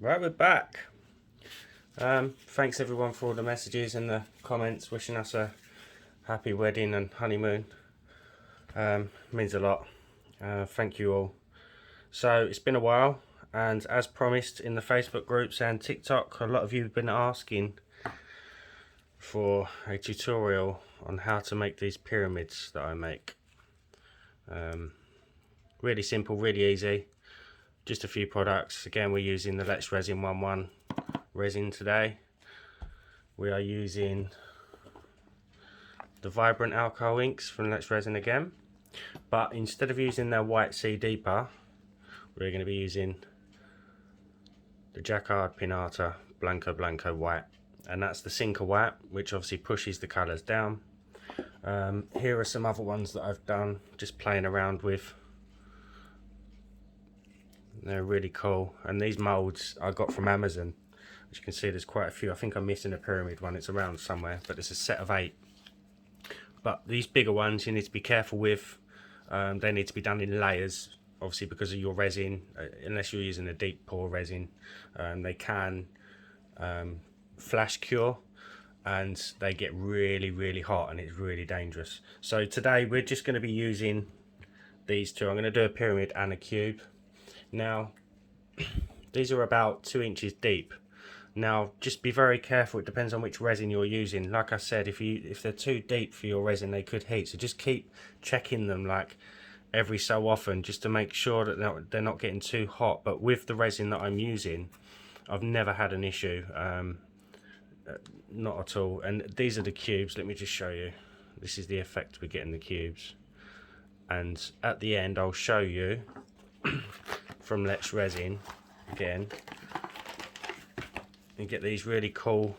Right, we're back. Thanks everyone for all the messages and the comments wishing us a happy wedding and honeymoon. Means a lot. Thank you all. So it's been a while, and as promised in the Facebook groups and TikTok, a lot of you have been asking for a tutorial on how to make these pyramids that I make. Really simple, really easy. Just a few products. Again, we're using the Let's Resin 1-1 resin today. We are using the vibrant alcohol inks from Let's Resin again, but instead of using their white sea deeper, we're going to be using the Jacquard Pinata Blanco white, and that's the Sinker white, which obviously pushes the colours down. Here are some other ones that I've done, just playing around with. They're really cool, and these moulds I got from Amazon. As you can see, there's quite a few. I think I'm missing a pyramid one, it's around somewhere, but it's a set of 8. But these bigger ones you need to be careful with. They need to be done in layers, obviously, because of your resin. Unless you're using a deep pour resin, they can flash cure, and they get really hot, and it's really dangerous. So today we're just going to be using these two. I'm going to do a pyramid and a cube. Now these are about 2 inches deep. Now just be very careful, it depends on which resin you're using. Like I said, if they're too deep for your resin, they could heat, so just keep checking them like every so often, just to make sure that they're not getting too hot. But with the resin that I'm using, I've never had an issue, not at all. And these are the cubes. Let me just show you. This is the effect we get in the cubes, and at the end I'll show you from Let's Resin again. You get these really cool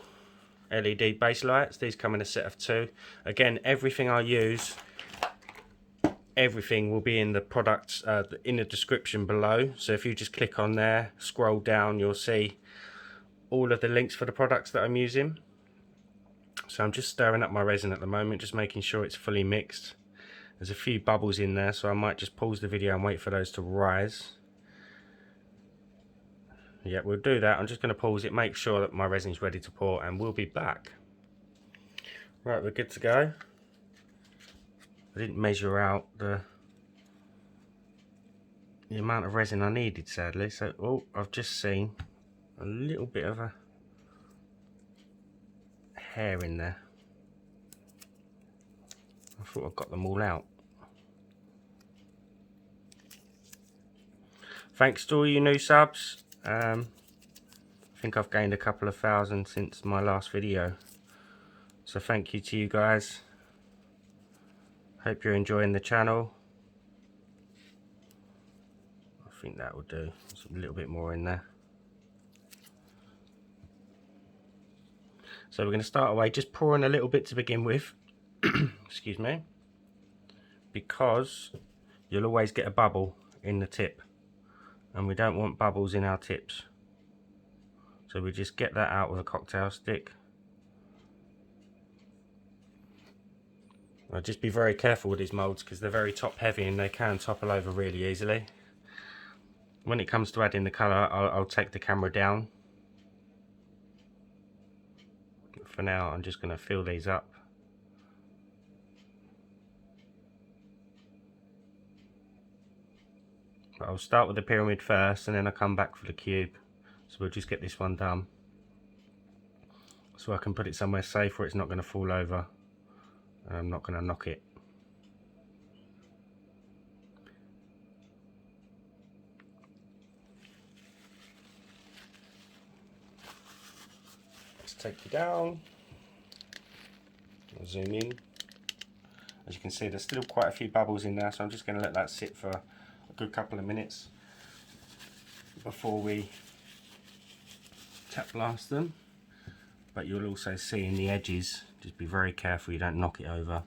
LED base lights. These come in a set of 2. Again, everything I use, everything will be in the products in the description below. So if you just click on there, scroll down, you'll see all of the links for the products that I'm using. So I'm just stirring up my resin at the moment, just making sure it's fully mixed. There's a few bubbles in there, so I might just pause the video and wait for those to rise. Yeah, we'll do that. I'm just going to pause it, make sure that my resin's ready to pour, and we'll be back. Right, we're good to go. I didn't measure out the amount of resin I needed, sadly. So, oh, I've just seen a little bit of a hair in there. I thought I'd got them all out. Thanks to all you new subs. I think I've gained a couple of thousand since my last video, so thank you to you guys. Hope you're enjoying the channel. I think that will do. There's a little bit more in there. So we're going to start away just pouring a little bit to begin with. Excuse me, because you'll always get a bubble in the tip, and we don't want bubbles in our tips. So we just get that out with a cocktail stick. Now just be very careful with these moulds, because they're very top heavy and they can topple over really easily. When it comes to adding the colour, I'll take the camera down. For now, I'm just going to fill these up. But I'll start with the pyramid first, and then I'll come back for the cube. So we'll just get this one done, so I can put it somewhere safe where it's not going to fall over, and I'm not going to knock it. Let's take you down. I'll zoom in. As you can see, there's still quite a few bubbles in there, so I'm just going to let that sit for a good couple of minutes before we tap blast them. But you'll also see in the edges, just be very careful you don't knock it over.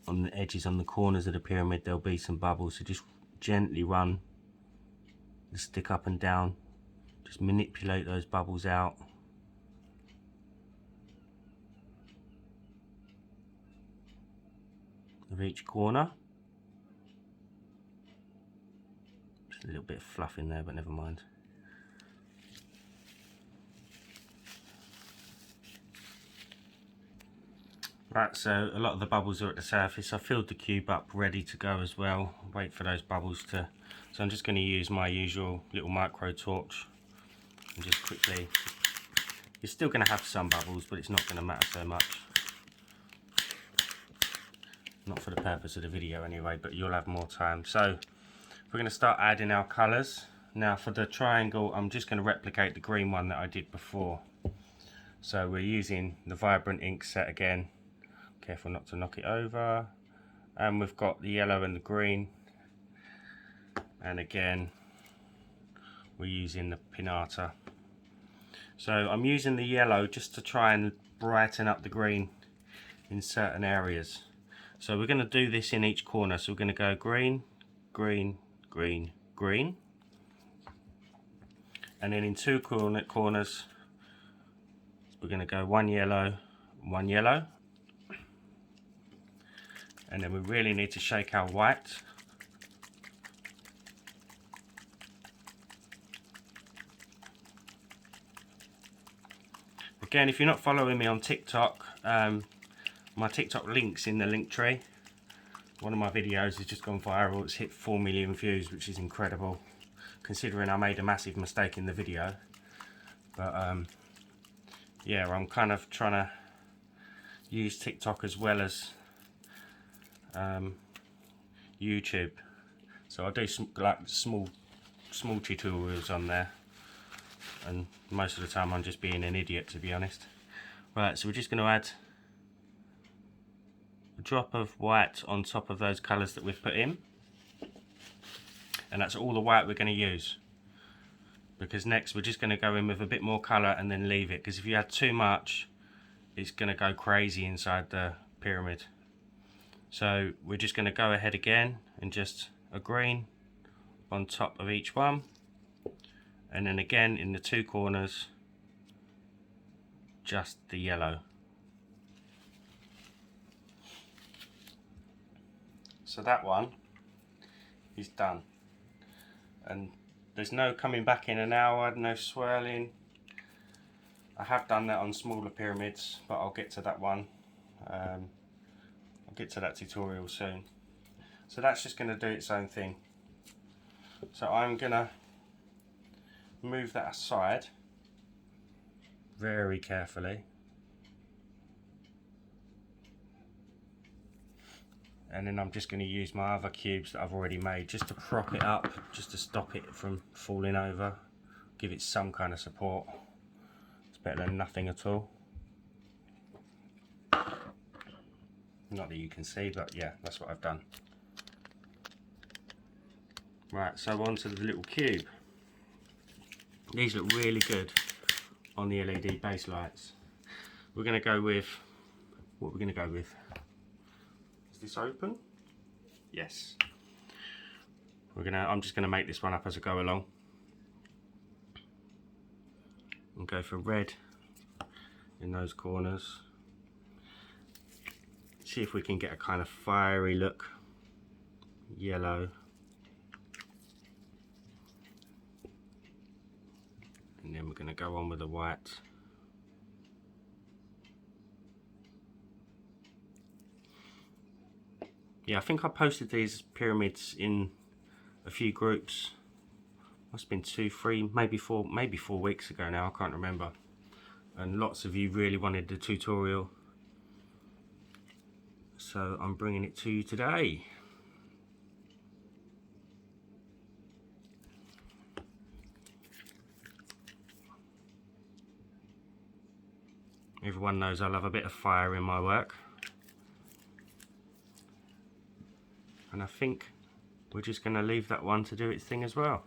On the edges, on the corners of the pyramid, there'll be some bubbles, so just gently run the stick up and down, just manipulate those bubbles out. Of each corner. Just a little bit of fluff in there, but never mind. Right, so a lot of the bubbles are at the surface. I filled the cube up ready to go as well. Wait for those bubbles to... So I'm just going to use my usual little micro torch and just quickly... You're still going to have some bubbles, but it's not going to matter so much. Not for the purpose of the video anyway, but you'll have more time. So we're going to start adding our colours. Now for the triangle, I'm just going to replicate the green one that I did before. So we're using the Vibrant ink set again. Careful not to knock it over. And we've got the yellow and the green. And again, we're using the Pinata. So I'm using the yellow just to try and brighten up the green in certain areas. So we're going to do this in each corner. So we're going to go green, green, green, green. And then in two corners, we're going to go one yellow, one yellow. And then we really need to shake our white. Again, if you're not following me on TikTok, my TikTok link's in the link tree. One of my videos has just gone viral. It's hit 4 million views, which is incredible, considering I made a massive mistake in the video. But yeah, I'm kind of trying to use TikTok as well as YouTube. So I do some like small tutorials on there, and most of the time I'm just being an idiot, to be honest. Right, so we're just going to add a drop of white on top of those colours that we've put in, and that's all the white we're going to use, because next we're just going to go in with a bit more colour and then leave it, because if you add too much it's going to go crazy inside the pyramid. So we're just going to go ahead again and just a green on top of each one, and then again in the two corners just the yellow. So that one is done, and there's no coming back in an hour, no swirling. I have done that on smaller pyramids, but I'll get to that one. I'll get to that tutorial soon. So that's just going to do its own thing. So I'm going to move that aside very carefully, and then I'm just going to use my other cubes that I've already made just to prop it up, just to stop it from falling over, give it some kind of support. It's better than nothing at all. Not that you can see, but yeah, that's what I've done. Right, so onto the little cube. These look really good on the LED base lights. We're going to go with, what we're going to go with, is this open? Yes. I'm just going to make this one up as I go along. And go for red in those corners. See if we can get a kind of fiery look. Yellow. And then we're going to go on with the white. Yeah, I think I posted these pyramids in a few groups. Must have been 2, 3, maybe 4 weeks ago now, I can't remember. And lots of you really wanted the tutorial. So I'm bringing it to you today. Everyone knows I love a bit of fire in my work. And I think we're just going to leave that one to do its thing as well.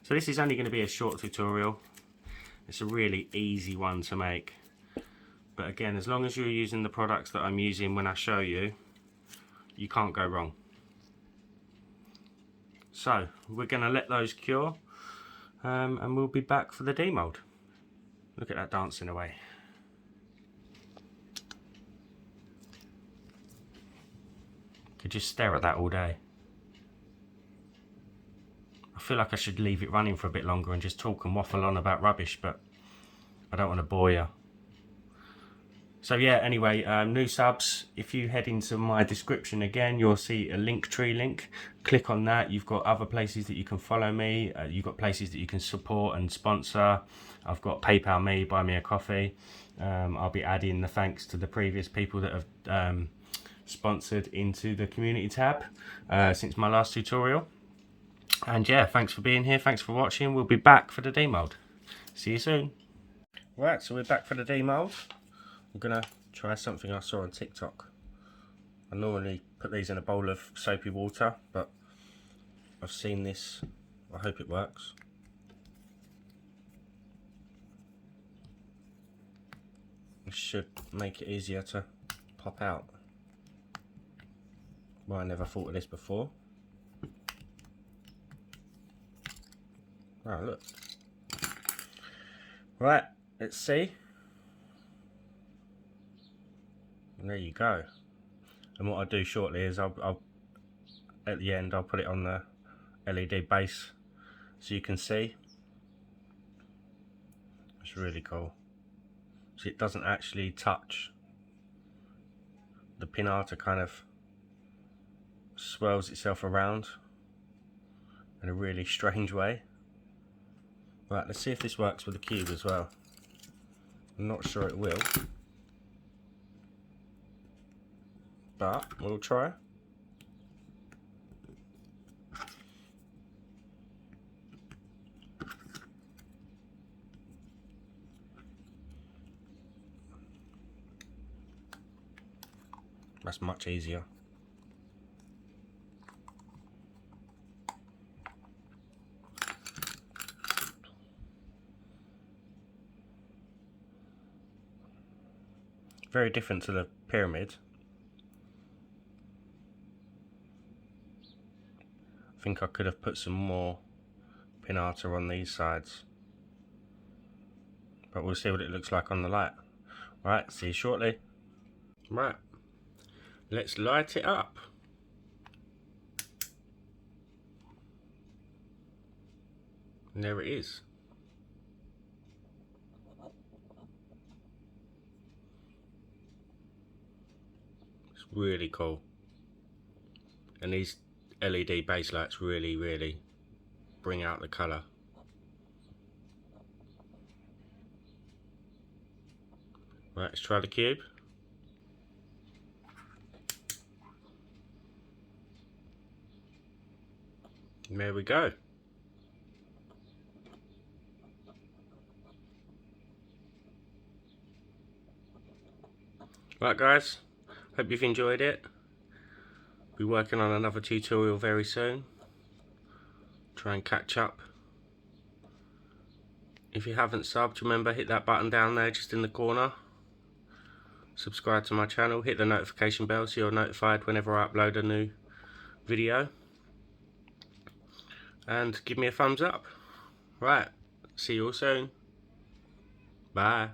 So this is only going to be a short tutorial. It's a really easy one to make. But again, as long as you're using the products that I'm using when I show you, you can't go wrong. So we're going to let those cure, and we'll be back for the demold. Look at that dancing away. Could just stare at that all day. I feel like I should leave it running for a bit longer and just talk and waffle on about rubbish, but I don't want to bore you. So yeah, anyway, new subs, if you head into my description again, you'll see a Linktree link. Click on that. You've got other places that you can follow me. You've got places that you can support and sponsor. I've got PayPal me, buy me a coffee. I'll be adding the thanks to the previous people that have sponsored into the community tab since my last tutorial. And yeah, thanks for being here. Thanks for watching. We'll be back for the demold. See you soon. Right, so we're back for the demold. I'm gonna try something I saw on TikTok. I normally put these in a bowl of soapy water, but I've seen this. I hope it works. This should make it easier to pop out. Well, I never thought of this before. Oh, look. Right, let's see. And there you go. And what I'll do shortly is I'll at the end I'll put it on the LED base so you can see. It's really cool. So it doesn't actually touch. The pinata kind of swirls itself around in a really strange way. Right, let's see if this works with the cube as well. I'm not sure it will, but we'll try. That's much easier. Very different to the pyramid. I think I could have put some more pinata on these sides, but we'll see what it looks like on the light. Right, see you shortly. Right, let's light it up. And there it is. It's really cool. And these LED base lights really bring out the colour. Right, let's try the cube. And there we go. Right guys, hope you've enjoyed it. Be working on another tutorial very soon. Try and catch up. If you haven't subbed, remember hit that button down there just in the corner. Subscribe to my channel, hit the notification bell so you're notified whenever I upload a new video. And give me a thumbs up. Right, see you all soon. Bye.